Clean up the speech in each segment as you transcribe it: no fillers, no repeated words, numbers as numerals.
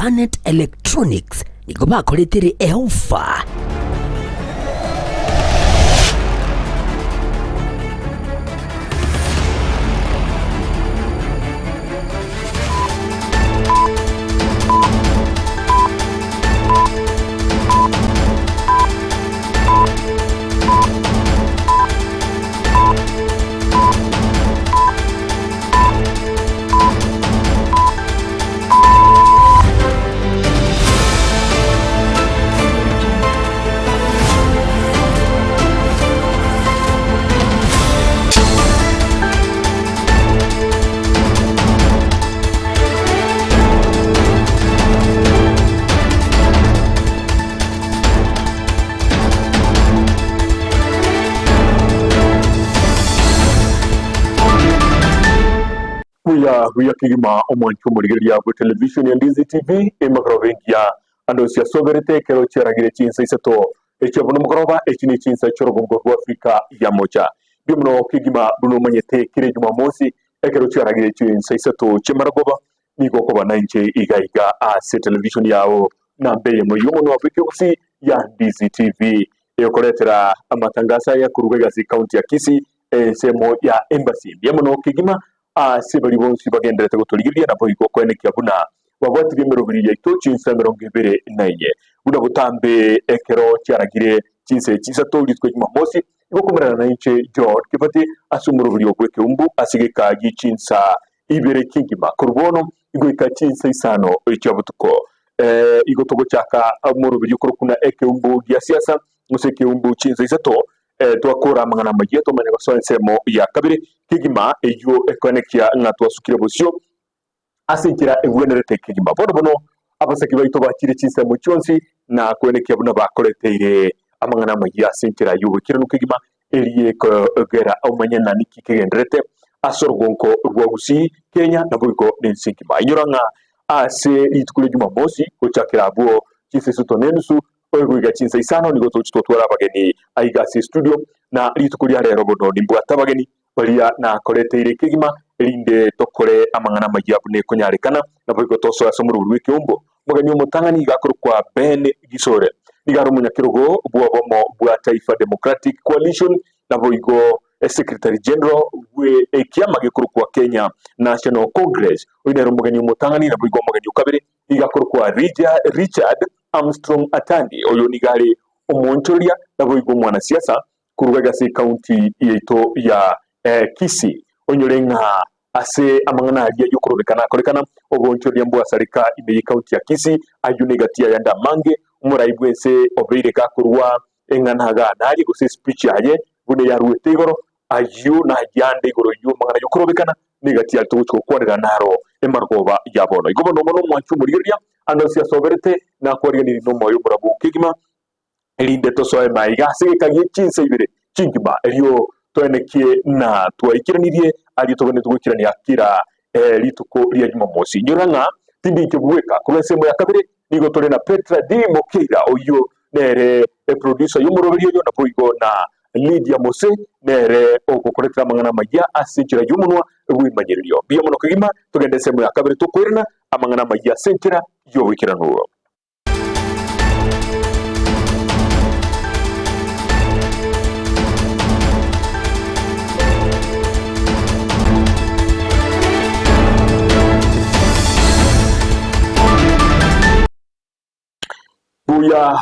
Planet Electronics niko bakoretire eofa. Huya kigima omwanchu murigeria ku television ya Ndizi TV emagorovengia ando sia soberete kero cheragire chinsa isato echabuno mugoroba echini chinsa chorogongo ku Afrika ya mocha bimno kigima buno manyete kire Jumamosi ekero cheragire chinsa isato chemaragoba niko ko bananche igaiga a se television yao nambe mo yomo Afrika usi ya Ndizi TV yokoletera amatangasa ya kurugega si county ya Kisii semo ya embassy bimno kigima sibali bonsi bagenderete gutoligiria na boyiko kwenekya buna babwatire merobiri yaito chinsa 24 buna butambe ekero cyaragire chinse chisato litwe Jumamosi ikokumerana na inche George Kibati asumurubiri okweke umbu asigeka gichinsa ibere kingima kurbono igoika chinsa isano echabutuko igotogo chaka murubiri kurukuna eke umbu ya siasa museke umbu chinsa isato twakora amangana majeto maneko sonsemo ya kabiri kigima eyo ekonekia ngatwa sukire bosyo asinkira ewenerete kigima bono abasaki baito bakire chinsa mu cyonsi na kwenekia buna bakoreteire amangana majiya asinkira yubukire n'ukigima eliye ko gera omanyana niki kigendrete asorgonko rwagusi Kenya na boyiko n'insinkima inyoranga ase itukule Jumamosi kuchakira abo chinsa sutonensu oyiga chinsa isano nigoto chitotwara abageni aigasi studio na litukulia rero bono nimbwata abageni balia na koleteire kigima elinde tokore amangana majiabu ne konyarekana na boyiko toso yasomuru wiki umbo mugani umutangani gakorukwa Ben Gisore nigaro munyakirogo bwabo bwa Taifa Democratic Coalition na boyiko Secretary General we ekiama gikurukwa Kenya National Congress oinero mugani umutangani na boyiko mugani ukabiri igakorukwa Richard Armstrong Atandi oyo nigari omonchoria na boyiko mwana siasa kurugega si county yeto ya Kisii onyorenga ase amangana ya yukorobekana korekana obonchoria mbwa sarika imeyi county ya Kisii ayunegatia yanda mange umuraibwese obeire gakurwa enganaga nari gose speech yaye bune yaruete igoro ayu na yande igoro yu mangana yukorobekana negatia tucho kwarira naro emargoba yabono igobono mono mwanchu murigeria ando sia soberete na kwariga ni no moyo burabu kigima elinde tosoe maiga sigikagie chinse ibire chingima elio toenekie na twaikiranirie ali togone tugukirania kira lituko lya Jumamosi nyoranga tindi kebuweka kulesemo ya kabiri nigo tole na Petra D Mokeira oyo nere producer yumurobiri yo na boygo na Lydia Mose nere okokorekera amangana majya asinjira yumunwa wimanyirio biyo muno kigima tugende semo ya kabiri tukwirina amangana majya asinjira yo wikiranuro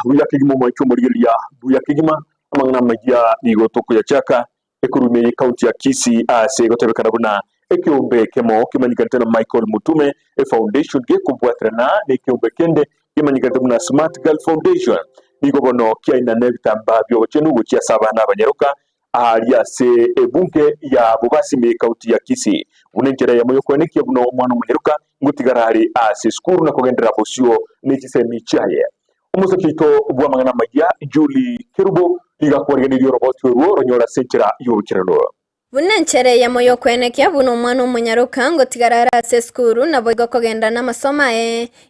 buya kigima mwancho murigeria buya kigima amangana majya nigo toko ya chaka ekurume county ya Kisii ase gotebekana buna ekiombe kemo kimanyikante na Michael Mutume foundation ge kumbwatrana nekiombe kende kimanyikante buna Smart Girl Foundation nigo bono kia ina nebitamba byo chenu guchya sabana abanyeruka aliya se ebunke ya bubasi me county ya Kisii unenjera ya moyo kwenekia buno mwana munyeruka ngutigarari ase skuru na kugendera bosyo n'ekisemi cyaye umusakito bwamangana majya Julie Kerubo liga kwariganiriyo roboti ruo ronyora senchera y'urukirano Bunanchere ya moyo kwenekya buno mwana umunyaruka ngo tigarara ase skuru na boigo kogenda na masoma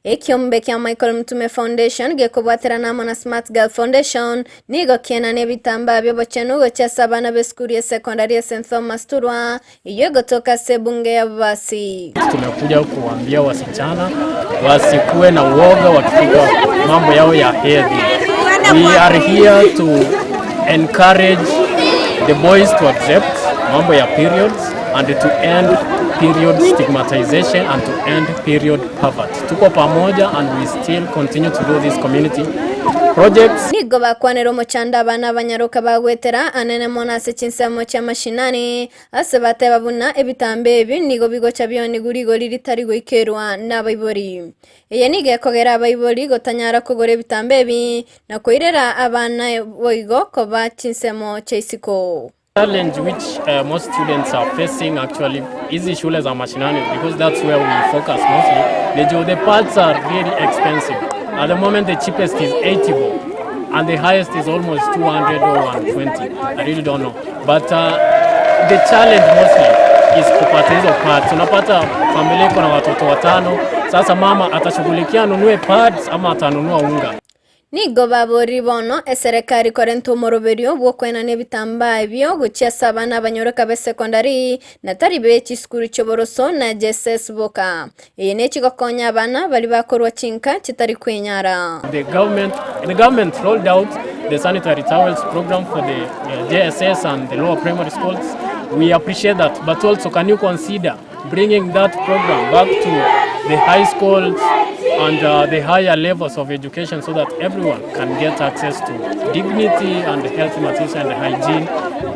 ekiombe kya Michael Mtume Foundation gekobwatera na Mona Smart Girl Foundation nigo kiena ne bitamba byo bochenugo cha sabana be skuru ya secondary St Thomas Turwa iyo gotoka sebunge ya basi. Tumekuja kuambia wasichana wasikuwe na uoga wakifika mambo yao ya hedhi. We are here to encourage the boys to accept mambo ya periods and to end period stigmatization and to end period poverty. Tuko pamoja and we still continue to do this community projects. Nigo bakwanero mochanda abana abanyaruka bagwetera anene monase chinsamo cha mashinani ase bate babuna ebitambe ebi nigo bigocha byoni gurigori ritari goikerwa n'abayibori. Eye nige kogera abayibori gotanyara kugora ebitambe ebi na koirera abana boigo koba chinsamo cha isiko. Challenge which most students are facing actually is shule za mashinani, because that's where we focus mostly. The parts are really expensive. At the moment the cheapest is 80 bob and the highest is almost 200 or 120. I really don't know. But the challenge mostly is kupata hizo parts. Unapata familia iko na watoto watano, sasa mama atashughulikia anunue pads ama atanunua unga. Nigo babori bono eserekari korento moroberio bwokwena nebitamba ebyo guchya sabana abanyoroka be secondary natari bechi skuru choboroso na JSS boka. Eye nechi gokonya abana bali bakorwa chinka kitari kwenyara. The government rolled out the sanitary towels program for the JSS and the lower primary schools. We appreciate that, but also can you consider bringing that program back to the high schools and the higher levels of education so that everyone can get access to dignity and healthy materials and hygiene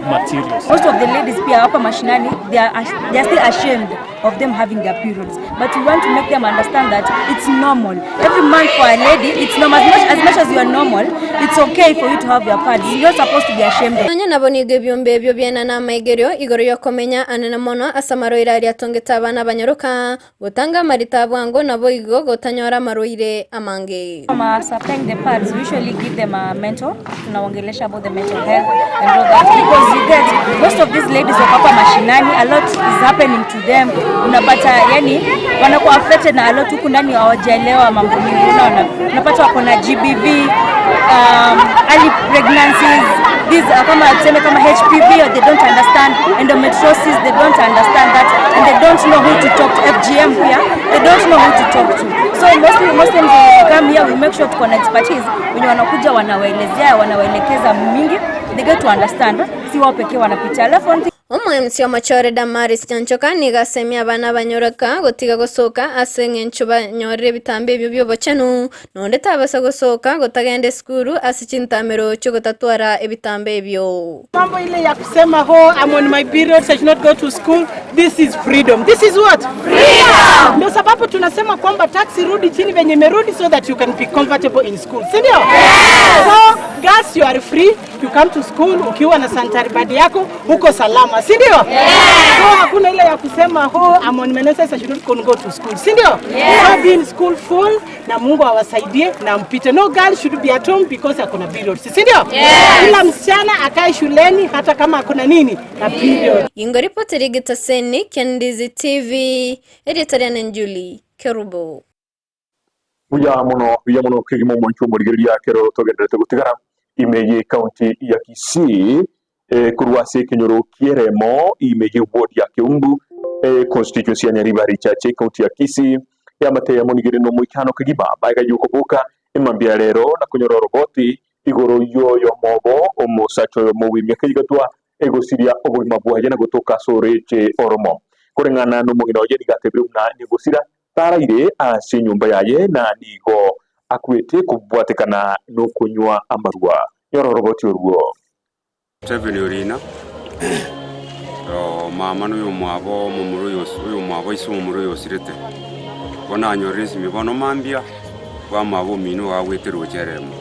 materials. Most of the ladies pia hapa mashinani, they are still ashamed of them having their periods, but we want to make them understand that it's normal. Every month for a lady, it's normal. As much as you are normal, it's okay for you to have your pads. You're not supposed to be ashamed of. Nanya nabonige byombe byo byena na maigerio igoro yo komenya anana mono asamaro irari atongeta abana banyaruka gutanga marita bwango nabo igo gotanyora maroire amange. Supplying the pads, we usually give them a mentor. Tunaongelesha about the mental health and all that, because you get most of these ladies hapa mashinani, a lot is happening to them. Unapata yani wanakuwa affected na a lot huku ndani hawajaelewa mambo mengi. Unapata wako na GBV, early pregnancies, these kama tuseme kama HPV, or they don't understand endometriosis, they don't understand that, and they don't know who to talk to. FGM here, they don't know who to talk to. So most times when we come here, we make sure tuko na expertise wenye wanakuja wanawaelezea, wanawaelekeza mingi, they get to understand, si wao pekee wanapitia. Alafu Omwe machore Damaris Chanchoka niga semia bana banyoroka gotiga gosoka asenge nchuba nyore bitambe byo bochenu nonde tabasa gosoka gotagende skuru asichintamero cyo gotatwara ebitambe byo. Mambo ile ya kusema I'm on my period, I should not go to school. This is freedom. This is what? Freedom. Ndio sababu tunasema kwamba taxi rudi chini venye merudi so that you can be comfortable in school. Si ndio? Yes. So girls, you are free. You come to school ukiwa na sanitary pad yako huko salama. Si ndio? Yes. So hakuna ile ya kusema I'm on menses, I should not go to school. Si ndio? Yes. So be in school full na Mungu awasaidie na mpite. No girl should be at home because hakuna period. Si ndio? Yes. Kila msichana akae shuleni hata kama hakuna nini na period. Ingo ripoti Gitaseni Kendizi TV editorial Njuli Kerubo. Uya muno kigimo mwancho murigeria kero togendete gutigara imeye county ya Kisii kurwase kenyoro kieremo imeye ward ya Kiumbu constituency ya Nyaribari chache county ya Kisii ya mateye monigere no mwikano kigiba baiga yuko buka imambia rero na kunyoro roboti igoro yoyo mobo omusacho mo wimye kigatwa egosiria obulima bwaje na gutoka soreche oromo kurengana no mugino je digatebru na negosira taraire ase nyumba yaye na nigo akwete kubwatekana no kunywa amarwa yororoboti urwo Teveni urina mama no mwabo mu mwabo isu mu muro yosirete bona anyorisi mibono mambia kwa mabo mino awete rocheremo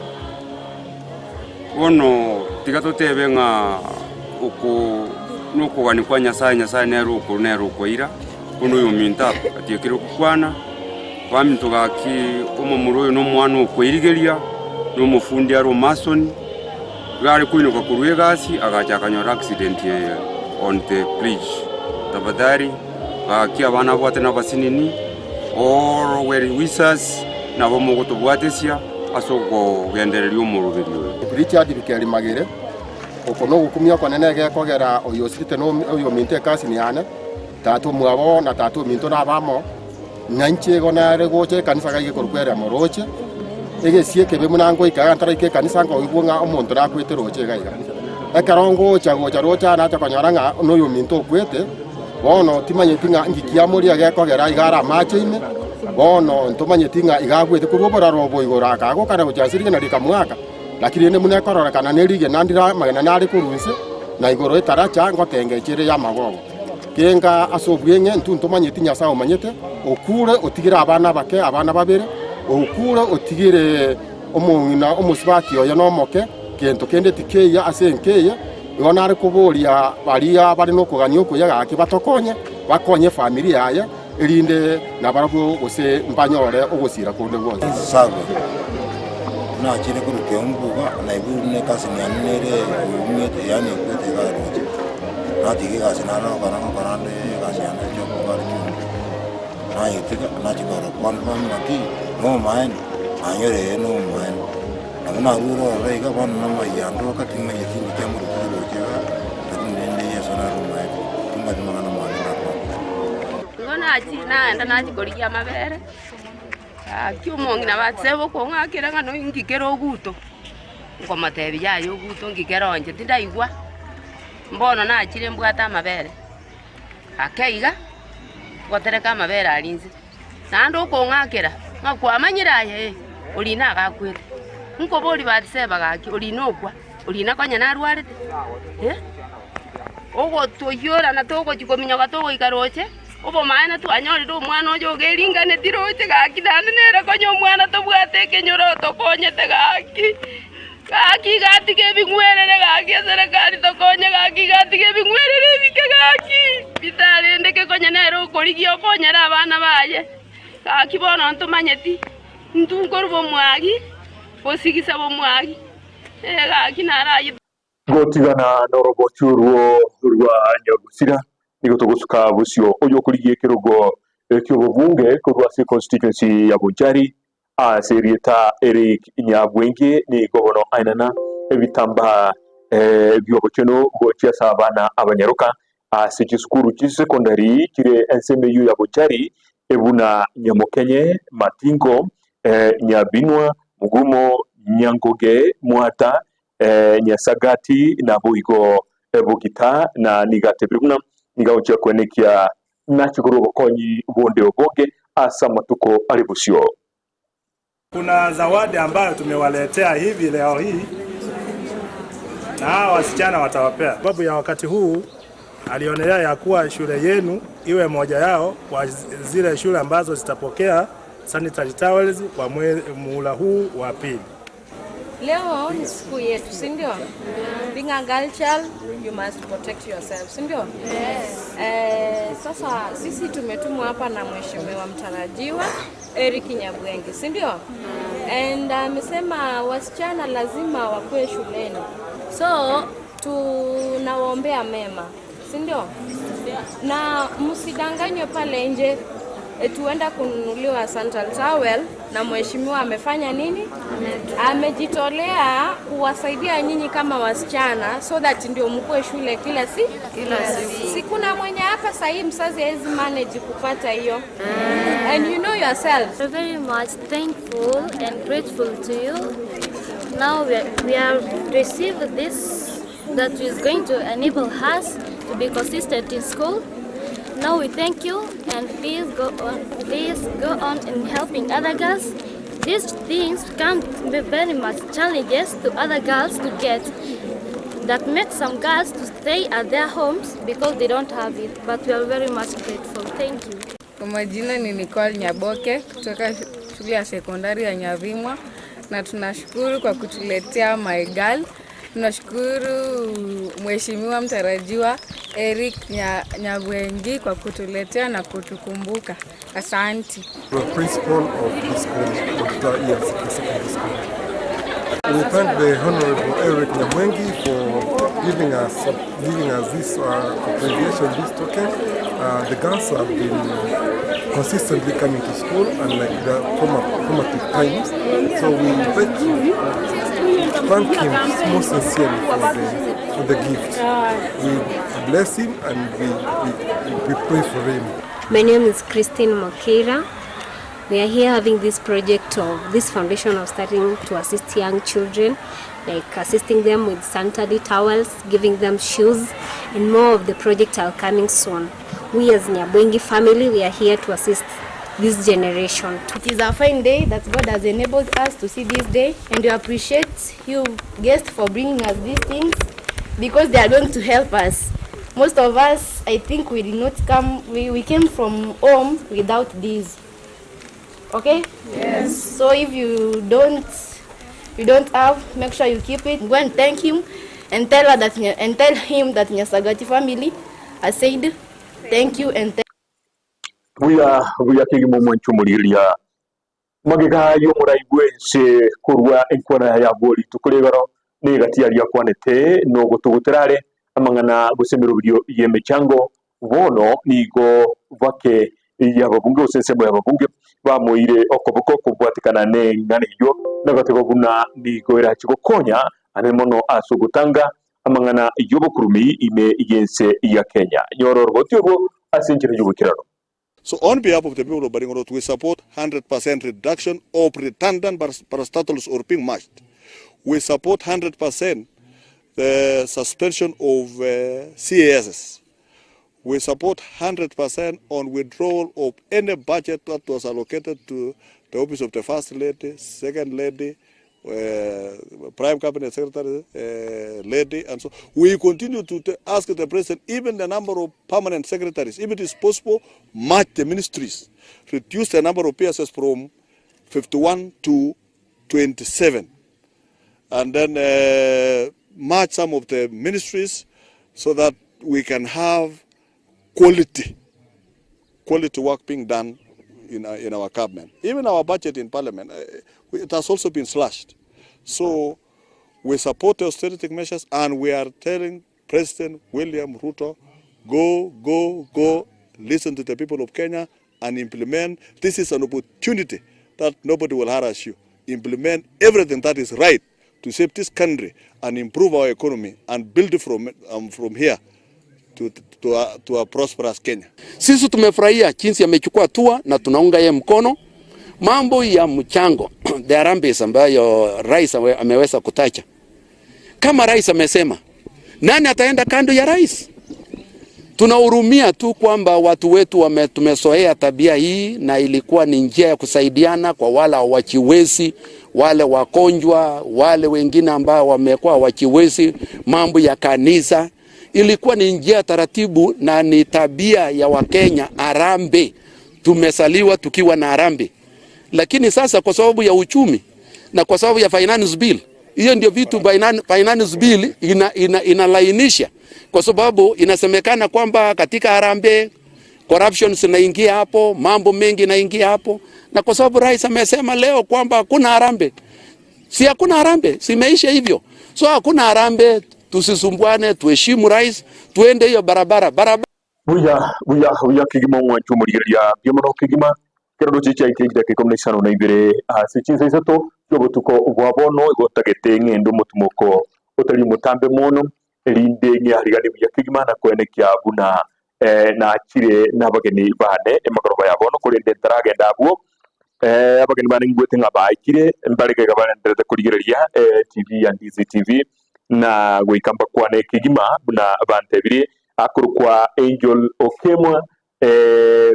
ono tigatotebe nga uko nuko wanikwa nyasaye neruko ira kuno yominta atiekiro kukwana kwaminto gaki umumuro no mwana ukwirigeria no mufundi aro mason gari kuino kakuruye gasi agacha kanyora accident on the bridge. Tafadhali kia bana bote na basinini or where wisas na bomo gutubwatesia asoko gendererio murubirio. Richard Bikeri Magere okono gukumia kwa nene ge kogera oyosite no oyominte kasi ni ane tatu mwabo na tatu minto na bamo nyanche gona regoche kanisa ga gikorkwera moroche ege sieke be munango ikagantara ike kanisa ngo ibunga omuntu rakwete roche ga kanisa ekarongo chago rocha na chakonyoranga no yominto kwete bono timanye tinga ngikia muri age kogera igara macheine bono ntumanye tinga igagwete kubobora robo igora kago kana guchasirike na rikamwaka lakini ne mune korora kana nerige nandira magana nari kurunse na igoro itaracha ngotenge chire ya magogo kenga asobwenge ntumanye tinya sawo manyete okure otigira abana bake abana babere okure otigire omungina omusibaki oyo no moke kento kende tikeya asenkeya yona ari kuburia baria bari no kuganya okuya gaki batokonye bakonye family yaya irinde nabarabu ose mbanyore ogusira kunde gose sabe na chire kuruke umbuga na ibune kasi nyanere umete yani kwete garoje na dige kasi na no karande kasi yana jobo bari na yitika na chikoro kwanwa mati no main anyore no main na ruro reiga bon na mayando katinga yitini kemuru kuroje takinde yeso na rumai tunga dimana mwana ngona achina enda na chikorikia mabere kiumongi na batsebo ko ngakira ngano ngikero guto ngomatebi yayo guto ngikeronje tindaigwa mbono na achire mbwata mabere akeiga gotereka mabere alinzi nando ko ngakira ngakwamanyira ye ulina gakwete nko boli batseba gaki ulinokwa ulina konya na rwarete ogo toyora na togo chikominya gatogo ikaroche obo maana tu anyori do mwana ojo geringane tiroche gaki danera konyo mwana to bwate kenyoro to konyete gaki gati ke bingwerere gaki serikali to konye gaki gati ke bingwerere bike gaki bitare ndeke konya nero korigio konyera abana baye gaki bono ntumanyeti ntunkorbo mwagi bosigisa bo mwagi gaki narayi gotigana norobo churuo rwa nyagusira nigo togusuka busio oyo kurigie kirugo kyobubunge kurwa se constituency ya Bonchari a serieta Eric Nyabwenge ni gobono ainana ebitamba byobocheno gochya sabana abanyaruka a sekisukuru cy'isecondary kire NCMU ya Bonchari ebuna Nyamukenye Matingo Nyabinwa Mugumo Nyangoge Mwata Nyasagati na Boigo Bugita na Nigate Bruna nigaocha kwenekia nachiguru bokonyi bonde oboge asa matuko alibusio. Kuna zawadi ambayo tumewaletea hivi leo hii na hawa wasichana watawapea. Sababu ya wakati huu alionelea ya kuwa shule yenu iwe moja yao kwa zile shule ambazo zitapokea sanitary towels kwa muhula huu wa pili. Leo ni siku yetu, si ndio? Being a girl child, you must protect yourself, si ndio? Yes. Sasa sisi tumetumwa hapa na mheshimiwa mtarajiwa Eric Nyabwenge, si ndio? And amesema wasichana lazima wakuwe shuleni. So tunawaombea mema, si ndio? Na msidanganywe pale nje tuenda kununuliwa sanitary towel na mheshimiwa amefanya nini? Amejitolea kuwasaidia nyinyi kama wasichana so that ndio mkue shule kila siku. Si kuna mwenye hapa sahi mzazi hawezi manage kupata hiyo. And you know yourself. We're very much thankful and grateful to you. Now we have received this that is going to enable us to be consistent in school. Now we thank you and please go on in helping other girls. These things can be very much challenges to other girls to get that make some girls to stay at their homes because they don't have it, but we are very much grateful. Thank you. Kwa majina ni Nicole Nyaboke kutoka shule ya sekondari ya Nyavimwa na tunashukuru kwa kutuletea My Girl. Tunashukuru mheshimiwa mtarajiwa Eric Nyabwenge kwa kutuletea na kutukumbuka. Asante. The principal of the school, Dr. EFC Secondary School. We thank the Honorable Eric Nyabwenge for giving us this abbreviation, this token. The girls have been consistently coming to school and like the formative times. So we like to thank him most sincerely for the gift. We bless him and we pray for him. My name is Christine Mokira. We are here having this project of this foundation of starting to assist young children, like assisting them with sanitary towels, giving them shoes, and more of the projects are coming soon. We as Nyabwengi family, we are here to assist this generation. It is a fine day that God has enabled us to see this day, and we appreciate you guests for bringing us these things because they are going to help us. Most of us, I think we did not come, we came from home without these. Okay? Yes. So if you don't have, make sure you keep it. Go and thank him and tell him that Nyasagati family has said thank you and thank we are kigimo mwanchu muriria magiga yo muraigwe se kurwa enkwana ya boli tukuregaro ni gati ya kwanete no gutuguterare amangana gusemero video yemechango bono nigo vake ya babunge osensemo ya babunge bamuire okoboko kubwatikana ne ngane yo nagatego guna nigo era chikokonya anemono asugutanga amangana yobokurumi ime igense ya Kenya nyororgo tyobo asinchire yubukirano. So on behalf of the people of Baringo North, we support 100% reduction of redundant parastatols or being matched. We support 100% the suspension of CASs. We support 100% on withdrawal of any budget that was allocated to the office of the First Lady, Second Lady, Prime Cabinet Secretary, Lady, and so we continue to ask the President, even the number of permanent secretaries, if it is possible, match the ministries, reduce the number of PSS from 51 to 27, and then match some of the ministries so that we can have quality work being done in our cabinet. Even our budget in Parliament, it has also been slashed. So we support the austerity measures, and we are telling President William Ruto, go, listen to the people of Kenya and implement. This is an opportunity that nobody will harass you. Implement everything that is right to save this country and improve our economy and build it from here to a prosperous Kenya. Sisi tumefurahia jinsi amechukua hatua na tunaunga yeye mkono. Mambo ya mchango the harambee ambayo rais ameweza kutaja. Kama rais amesema, nani ataenda kando ya rais? Tunahurumia tu kwamba watu wetu tumezoea tabia hii, na ilikuwa ni njia ya kusaidiana kwa wale hawajiwezi, wale wagonjwa, wale wengine ambao wamekuwa hawajiwezi, mambo ya kanisa. Ilikuwa ni njia taratibu na ni tabia ya Wakenya harambee. Tumesaliwa tukiwa na harambee. Lakini sasa kwa sababu ya uchumi na kwa sababu ya finance bill, hiyo ndio vitu finance bill inalainisha, kwa sababu inasemekana kwamba katika harambee corruption zinaingia hapo, mambo mengi inaingia hapo, na kwa sababu rais amesema leo kwamba hakuna harambee. Si hakuna harambee, simeisha hivyo. So hakuna harambee, tusisumbuane, tuheshimu rais, tuende hiyo barabara. Buya kigimo mwanchu muriria byomono kigima kero chicha ikigida ke komunisano na ibere sechinza isato yobotuko bwabono igotagete ngendo mutumoko otari mutambe mono elinde nya harigani buya kigima na kwene kya buna na chire n'abageni bane emagoroba yabono kurinde taragenda abo abageni bane ngwete ngabaikire mbareke gabane ndete kurigereria TV ya Ndizi TV na gwikamba kwane kigima buna bantebiri akurukwa Angel Okemwa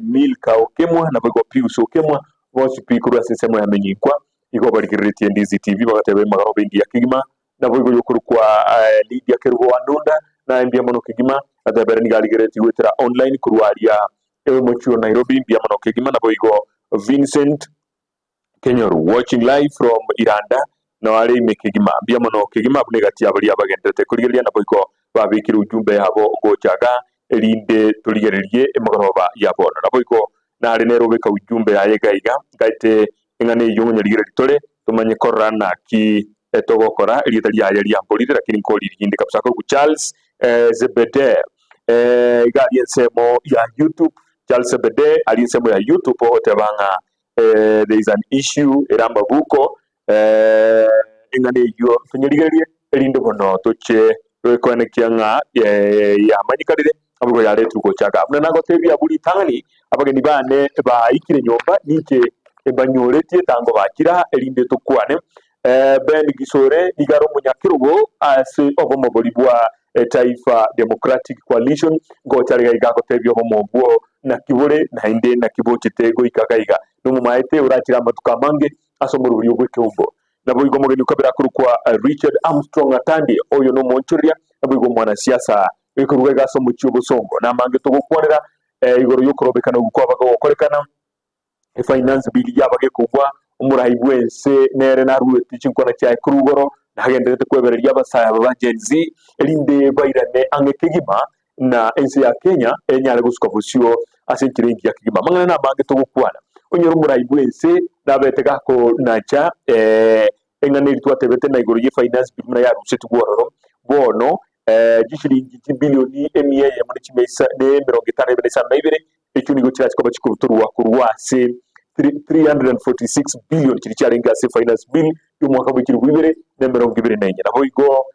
Milka Okemwa na bwo Pius Okemwa bose pikuru asensemo yamenyikwa iko barikiriti Ndizi TV bagatebe magoroba ingi ya kigima na bwo yokurukwa Lydia Kerubo Wandunda na mbia mono kigima adabere ni galigireti wetera online kurwaria ewe mochuo Nairobi mbia mono kigima na bwo Vincent Kenyoru watching live from Iranda na wale imekigima mbia mono kigima abunegati abali abagendete kurigeria na bwo babikira ujumbe habo gochaga elinde tuligererie emagoroba yabona na bwo na ari nero beka ujumbe ayegaiga gaite engane yonyo ligere tole tumanye korana ki togokora rieta rya mbolire lakini nkoli rindi kabisa ko Charles Zebede gari ensemo ya YouTube Charles Zebede ali ensemo ya YouTube otebanga there is an issue eramba buko ingane yo tunyirigerie erindo bono toche kwene kyanga ya manyikarire abugo ya letu ko chaka abuna nago tebya buli tangani abageni bane ba ikire nyomba nike ebanyoretie tango bakira erinde tukwane Ben Gisore igaro munyakirugo ase obomo bolibwa Taifa Democratic Coalition gochariga igago tebyo homo bwo na kibore na inde na kiboche tego ikakaiga numu maete urachira matuka mange asomuru buri ubwe kumbo nabo igo mugeni ukabira kurukwa Richard Armstrong Atandi oyo no monchoria nabo igo mwana siasa ikuruga gaso mu cyugo songo na mange to gukwanira igoro yukorobekana gukwabaga gukorekana finance bill yabage kugwa umurahibu wense nere na ruweti chinkona cya kurugoro nagendete kwebera ryabasaya ba Gen Z elinde bairane angekegima na ense ya Kenya enyare gusuka fusio asenkirengi ya kigima mangana na mange to gukwana onyero umurahibu wense nabetega ko nacha engane twatebete na igoro ye finance bill na ya rusetu gororo bono gishiringi bilioni emiye ya muri kimesa ne 52 icyo nigo kirati ko bakikuruturwa kurwase 346 billion kiricharenga se finance bill yo mwaka w'ikiri gwibere ne 24 nabo igo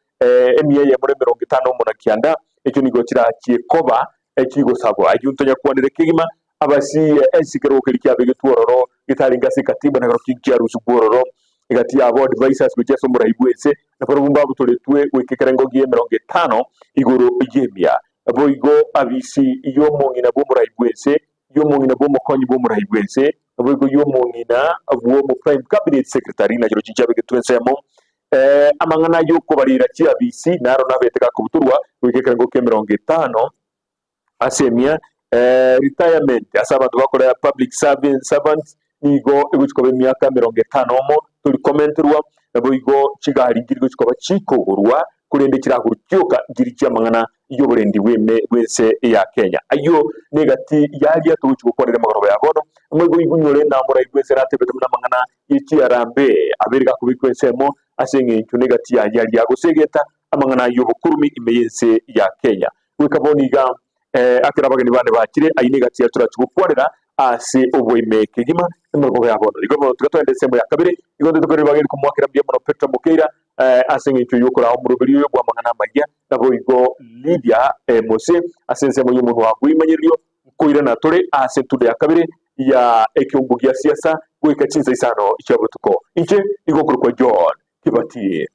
emiye ya muri 50 muna kianda icyo nigo kirakiye koba ekigo sabo ajuntonya kwandire kigima abasi esikero kirikyabe gitwororo gitaringa se katiba na kinki ya rusugororo igati abo advisors kujeso murahibwese na porumba butoletwe wekekarengo giye 50 igoro ijemia abo igo abisi iyo mungina bo murahibwese iyo mungina bo mukonyi bo murahibwese abo igo iyo mungina abo mu prime cabinet secretary na jiro jinjabe getwensemo amangana yo ko barira ki abisi naro nabeteka kubuturwa wekekarengo ke 50 asemia retirement asaba bakora public servants nigo iguchikobe myaka 50 mo turi commenterwa nabo igo chigari ngirgo chikoba chikogurwa kurende kiragurukyoka ngirikia mangana iyo burendi wese ya Kenya ayo negati yali atuchikokorera magoroba yabono mwego igunyore na mura igwese ratebete muna mangana yici arambe aberika kubikwesemo asenge icyo negati yali yagosegeta amangana yo bukurumi imeyense ya Kenya wikaboniga akirabagani bane bakire ayinegati yaturachukwarira ase obwemeke gima n'amago yabono igobo tugatwendese mu yakabiri igondo tukore bageri kumwakira bye mono Petra Mukera asenga icyo yokora mu rubiri yo gwamangana majya nabo igo Lydia Mose asense mu yumuntu wakwimanyiriyo kuira na tore ase tude yakabiri ya ekyumbugia siasa gweka chinza isano icyabutuko inje igo kurukwa John Kibatiye